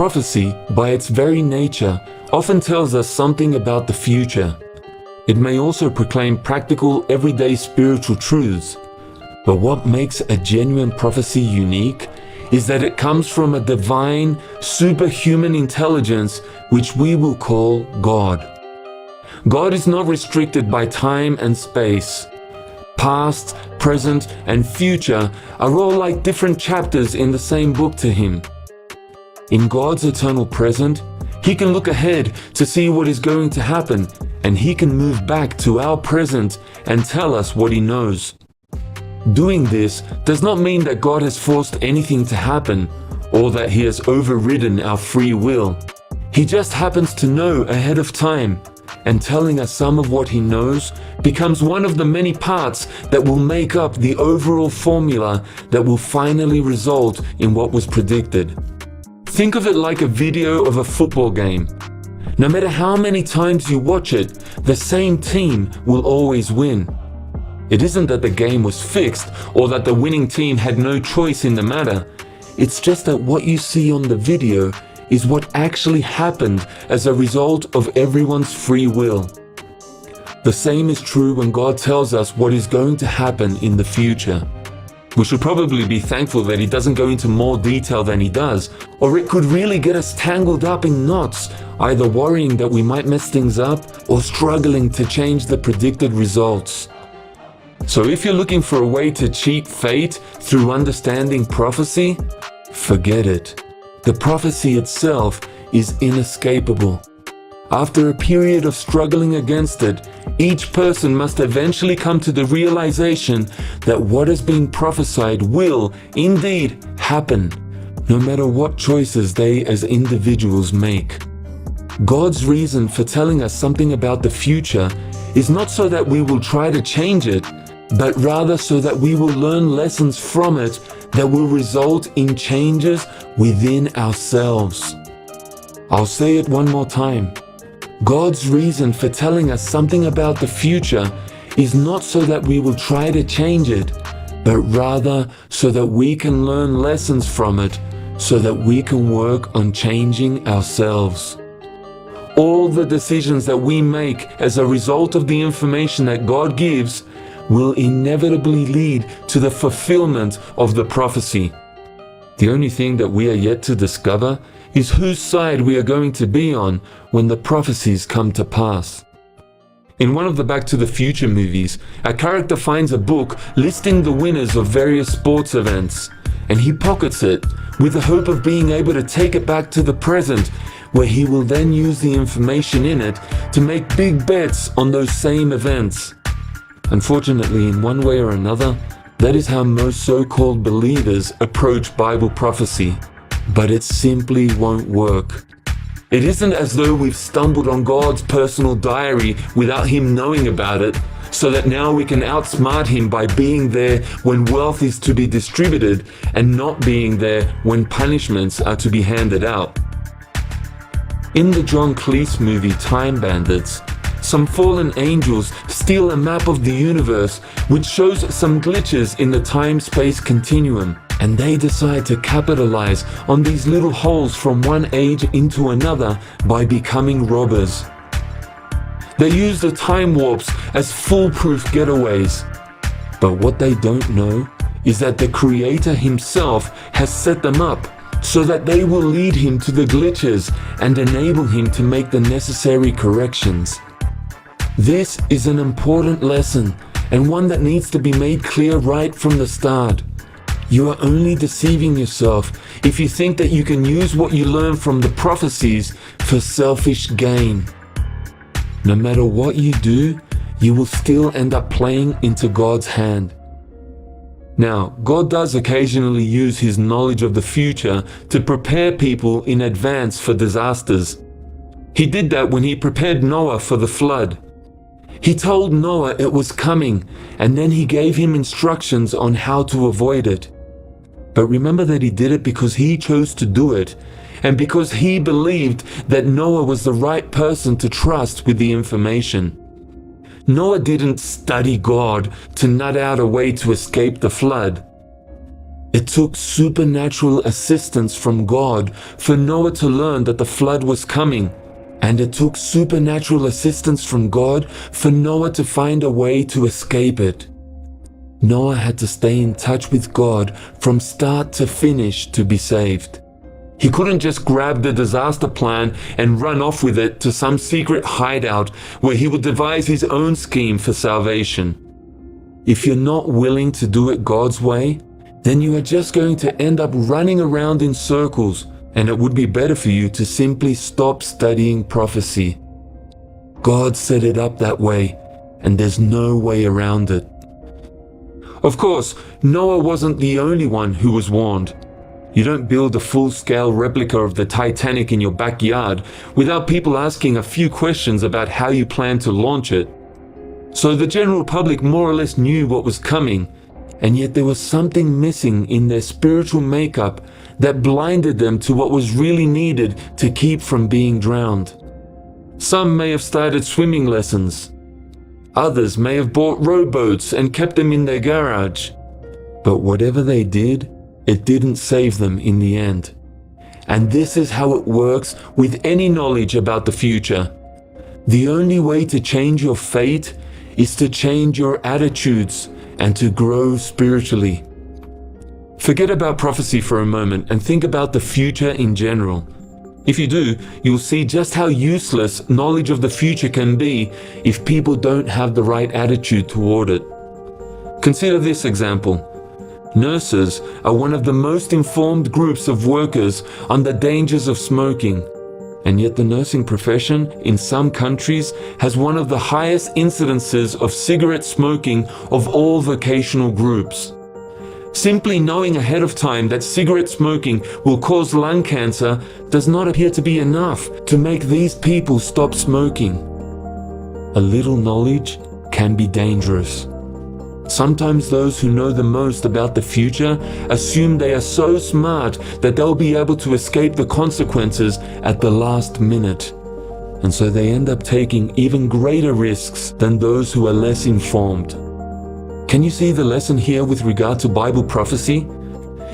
Prophecy, by its very nature, often tells us something about the future. It may also proclaim practical, everyday spiritual truths. But what makes a genuine prophecy unique is that it comes from a divine, superhuman intelligence which we will call God. God is not restricted by time and space. Past, present, and future are all like different chapters in the same book to Him. In God's eternal present, He can look ahead to see what is going to happen, and He can move back to our present and tell us what He knows. Doing this does not mean that God has forced anything to happen or that He has overridden our free will. He just happens to know ahead of time, and telling us some of what He knows becomes one of the many parts that will make up the overall formula that will finally result in what was predicted. Think of it like a video of a football game. No matter how many times you watch it, the same team will always win. It isn't that the game was fixed or that the winning team had no choice in the matter. It's just that what you see on the video is what actually happened as a result of everyone's free will. The same is true when God tells us what is going to happen in the future. We should probably be thankful that He doesn't go into more detail than He does, or it could really get us tangled up in knots, either worrying that we might mess things up or struggling to change the predicted results. So if you're looking for a way to cheat fate through understanding prophecy, forget it. The prophecy itself is inescapable. After a period of struggling against it, each person must eventually come to the realization that what has been prophesied will, indeed, happen, no matter what choices they as individuals make. God's reason for telling us something about the future is not so that we will try to change it, but rather so that we will learn lessons from it that will result in changes within ourselves. I'll say it one more time. God's reason for telling us something about the future is not so that we will try to change it, but rather so that we can learn lessons from it, so that we can work on changing ourselves. All the decisions that we make as a result of the information that God gives will inevitably lead to the fulfillment of the prophecy. The only thing that we are yet to discover is whose side we are going to be on when the prophecies come to pass. In one of the Back to the Future movies, a character finds a book listing the winners of various sports events, and he pockets it with the hope of being able to take it back to the present, where he will then use the information in it to make big bets on those same events. Unfortunately, in one way or another, that is how most so-called believers approach Bible prophecy. But it simply won't work. It isn't as though we've stumbled on God's personal diary without Him knowing about it, so that now we can outsmart Him by being there when wealth is to be distributed and not being there when punishments are to be handed out. In the John Cleese movie Time Bandits, some fallen angels steal a map of the universe which shows some glitches in the time-space continuum, and they decide to capitalize on these little holes from one age into another by becoming robbers. They use the time warps as foolproof getaways. But what they don't know is that the Creator Himself has set them up so that they will lead him to the glitches and enable him to make the necessary corrections. This is an important lesson, and one that needs to be made clear right from the start. You are only deceiving yourself if you think that you can use what you learn from the prophecies for selfish gain. No matter what you do, you will still end up playing into God's hand. Now, God does occasionally use His knowledge of the future to prepare people in advance for disasters. He did that when He prepared Noah for the flood. He told Noah it was coming, and then He gave him instructions on how to avoid it. But remember that He did it because He chose to do it, and because He believed that Noah was the right person to trust with the information. Noah didn't study God to nut out a way to escape the flood. It took supernatural assistance from God for Noah to learn that the flood was coming, and it took supernatural assistance from God for Noah to find a way to escape it. Noah had to stay in touch with God from start to finish to be saved. He couldn't just grab the disaster plan and run off with it to some secret hideout where he would devise his own scheme for salvation. If you're not willing to do it God's way, then you are just going to end up running around in circles, and it would be better for you to simply stop studying prophecy. God set it up that way, and there's no way around it. Of course, Noah wasn't the only one who was warned. You don't build a full-scale replica of the Titanic in your backyard without people asking a few questions about how you plan to launch it. So the general public more or less knew what was coming, and yet there was something missing in their spiritual makeup that blinded them to what was really needed to keep from being drowned. Some may have started swimming lessons. Others may have bought rowboats and kept them in their garage. But whatever they did, it didn't save them in the end. And this is how it works with any knowledge about the future. The only way to change your fate is to change your attitudes and to grow spiritually. Forget about prophecy for a moment and think about the future in general. If you do, you'll see just how useless knowledge of the future can be if people don't have the right attitude toward it. Consider this example. Nurses are one of the most informed groups of workers on the dangers of smoking, and yet the nursing profession in some countries has one of the highest incidences of cigarette smoking of all vocational groups. Simply knowing ahead of time that cigarette smoking will cause lung cancer does not appear to be enough to make these people stop smoking. A little knowledge can be dangerous. Sometimes those who know the most about the future assume they are so smart that they'll be able to escape the consequences at the last minute. And so they end up taking even greater risks than those who are less informed. Can you see the lesson here with regard to Bible prophecy?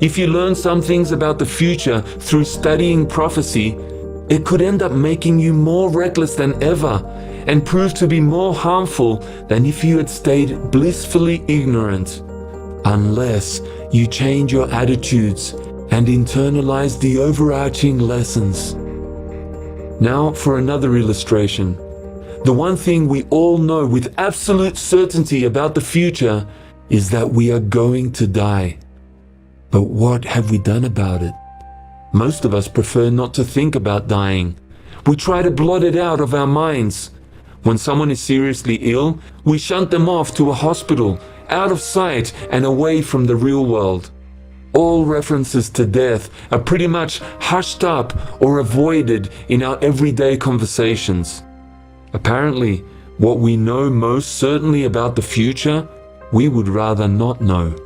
If you learn some things about the future through studying prophecy, it could end up making you more reckless than ever and prove to be more harmful than if you had stayed blissfully ignorant, unless you change your attitudes and internalize the overarching lessons. Now for another illustration. The one thing we all know with absolute certainty about the future is that we are going to die. But what have we done about it? Most of us prefer not to think about dying. We try to blot it out of our minds. When someone is seriously ill, we shunt them off to a hospital, out of sight and away from the real world. All references to death are pretty much hushed up or avoided in our everyday conversations. Apparently, what we know most certainly about the future, we would rather not know.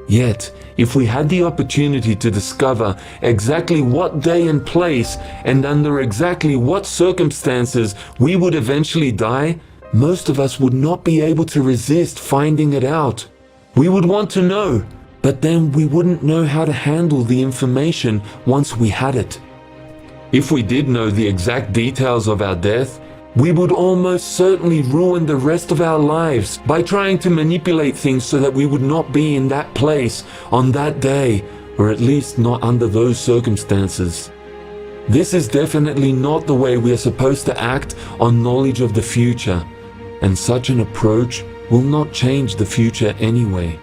Yet, if we had the opportunity to discover exactly what day and place and under exactly what circumstances we would eventually die, most of us would not be able to resist finding it out. We would want to know, but then we wouldn't know how to handle the information once we had it. If we did know the exact details of our death, we would almost certainly ruin the rest of our lives by trying to manipulate things so that we would not be in that place on that day, or at least not under those circumstances. This is definitely not the way we are supposed to act on knowledge of the future, and such an approach will not change the future anyway.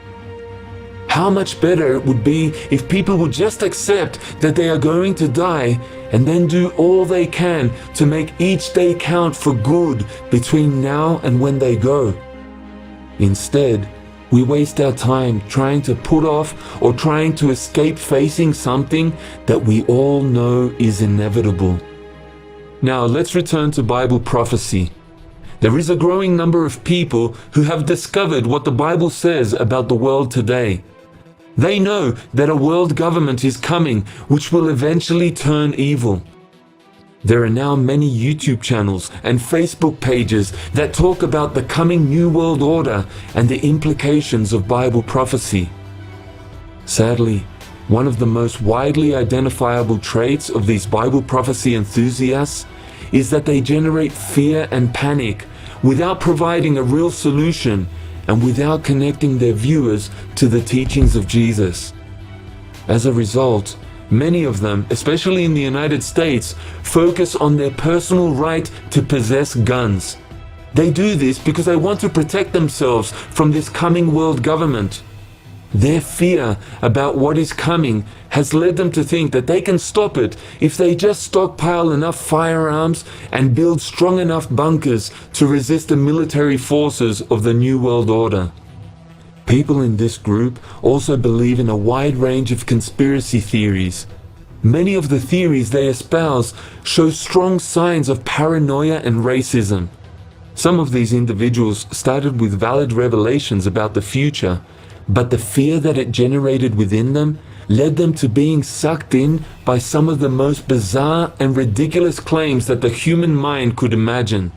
How much better it would be if people would just accept that they are going to die and then do all they can to make each day count for good between now and when they go. Instead, we waste our time trying to put off or trying to escape facing something that we all know is inevitable. Now let's return to Bible prophecy. There is a growing number of people who have discovered what the Bible says about the world today. They know that a world government is coming which will eventually turn evil. There are now many YouTube channels and Facebook pages that talk about the coming New World Order and the implications of Bible prophecy. Sadly, one of the most widely identifiable traits of these Bible prophecy enthusiasts is that they generate fear and panic without providing a real solution and without connecting their viewers to the teachings of Jesus. As a result, many of them, especially in the United States, focus on their personal right to possess guns. They do this because they want to protect themselves from this coming world government. Their fear about what is coming has led them to think that they can stop it if they just stockpile enough firearms and build strong enough bunkers to resist the military forces of the New World Order. People in this group also believe in a wide range of conspiracy theories. Many of the theories they espouse show strong signs of paranoia and racism. Some of these individuals started with valid revelations about the future, but the fear that it generated within them led them to being sucked in by some of the most bizarre and ridiculous claims that the human mind could imagine.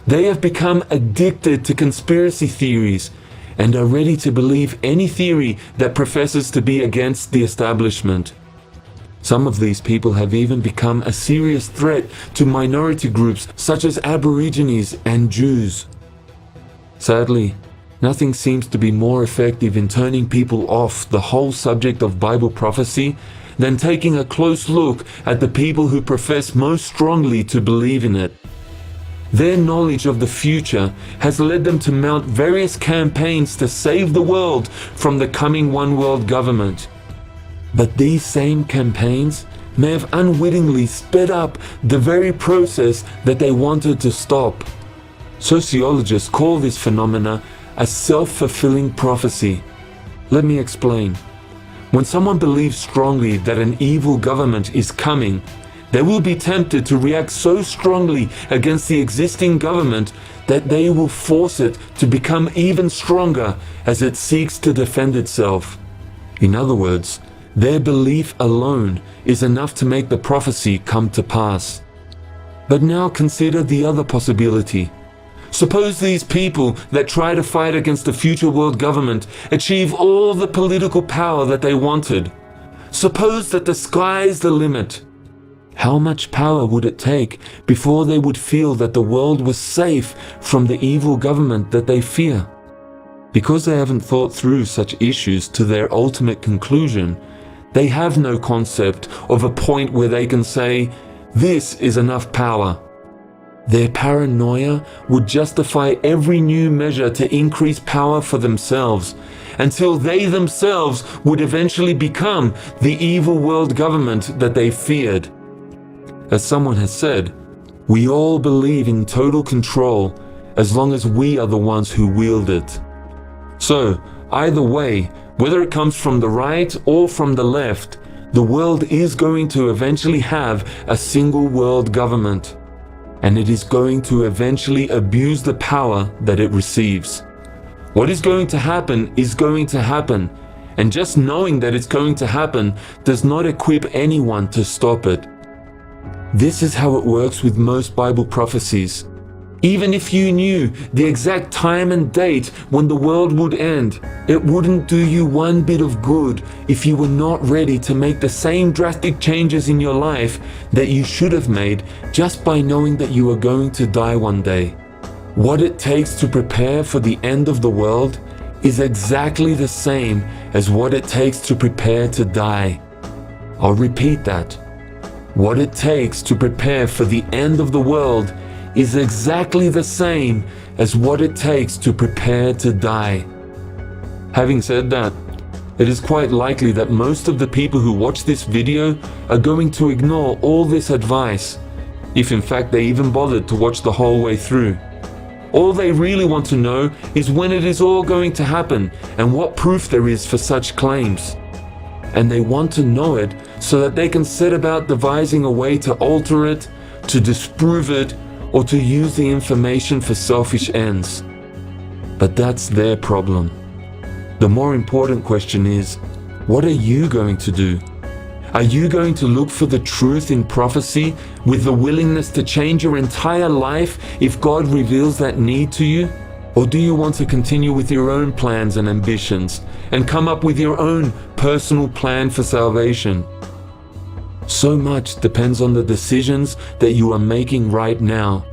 They have become addicted to conspiracy theories and are ready to believe any theory that professes to be against the establishment. Some of these people have even become a serious threat to minority groups such as Aborigines and Jews. Sadly, nothing seems to be more effective in turning people off the whole subject of Bible prophecy than taking a close look at the people who profess most strongly to believe in it. Their knowledge of the future has led them to mount various campaigns to save the world from the coming one world government. But these same campaigns may have unwittingly sped up the very process that they wanted to stop. Sociologists call this phenomena a self-fulfilling prophecy. Let me explain. When someone believes strongly that an evil government is coming, they will be tempted to react so strongly against the existing government that they will force it to become even stronger as it seeks to defend itself. In other words, their belief alone is enough to make the prophecy come to pass. But now consider the other possibility. Suppose these people that try to fight against the future world government achieve all the political power that they wanted. Suppose that the sky's the limit. How much power would it take before they would feel that the world was safe from the evil government that they fear? Because they haven't thought through such issues to their ultimate conclusion, they have no concept of a point where they can say, "This is enough power." Their paranoia would justify every new measure to increase power for themselves, until they themselves would eventually become the evil world government that they feared. As someone has said, we all believe in total control as long as we are the ones who wield it. So, either way, whether it comes from the right or from the left, the world is going to eventually have a single world government. And it is going to eventually abuse the power that it receives. What is going to happen is going to happen, and just knowing that it's going to happen does not equip anyone to stop it. This is how it works with most Bible prophecies. Even if you knew the exact time and date when the world would end, it wouldn't do you one bit of good if you were not ready to make the same drastic changes in your life that you should have made just by knowing that you are going to die one day. What it takes to prepare for the end of the world is exactly the same as what it takes to prepare to die. I'll repeat that. What it takes to prepare for the end of the world is exactly the same as what it takes to prepare to die. Having said that, it is quite likely that most of the people who watch this video are going to ignore all this advice, if in fact they even bothered to watch the whole way through. All they really want to know is when it is all going to happen and what proof there is for such claims. And they want to know it so that they can set about devising a way to alter it, to disprove it, or to use the information for selfish ends. But that's their problem. The more important question is, what are you going to do? Are you going to look for the truth in prophecy with the willingness to change your entire life if God reveals that need to you? Or do you want to continue with your own plans and ambitions and come up with your own personal plan for salvation? So much depends on the decisions that you are making right now.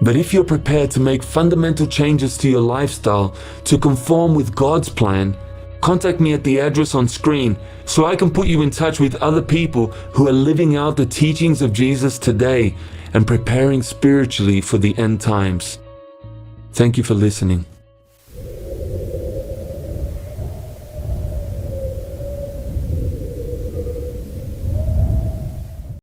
But if you're prepared to make fundamental changes to your lifestyle to conform with God's plan, contact me at the address on screen so I can put you in touch with other people who are living out the teachings of Jesus today and preparing spiritually for the end times. Thank you for listening.